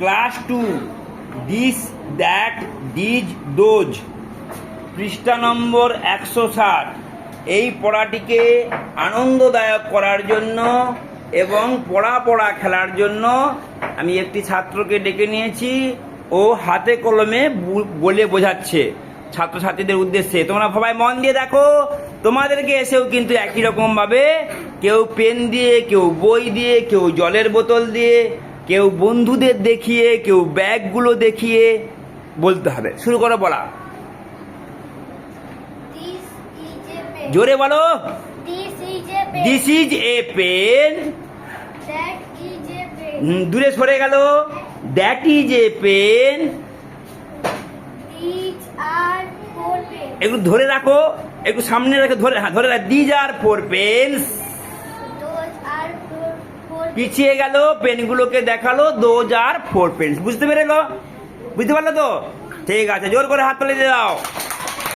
Class 2 this that ডিজ those, পৃষ্ঠা নম্বর 160। এই পড়াটিকে আনন্দদায়ক করার জন্য এবং পড়া খেলার জন্য আমি একটি ছাত্রকে ডেকে নিয়েছি। ও হাতে কলমে বলে বোঝাচ্ছে ছাত্রছাত্রীদের উদ্দেশ্যে। তোমরা সবাই মন দিয়ে দেখো, তোমাদেরকে এসেও কিন্তু একই রকমভাবে কেউ পেন দিয়ে, কেউ বই দিয়ে, কেউ জলের বোতল দিয়ে, কেউ বন্ধুদের দেখিয়ে, কেউ ব্যাগগুলো দেখিয়ে বলতে হবে। শুরু করো বলা। জোরে বলো। This is a pen. দূরে সরে গেল। That is a pen. একটু ধরে রাখো, একটু সামনে রেখে ধরে, হ্যাঁ ধরে রাখ। These are 4 pens. পিছিয়ে গেল, পেনগুলোকে দেখালো। Those are 4 pens. বুঝতে পারলো তো? ঠিক আছে, জোর করে হাত তুলে দিয়ে দাও।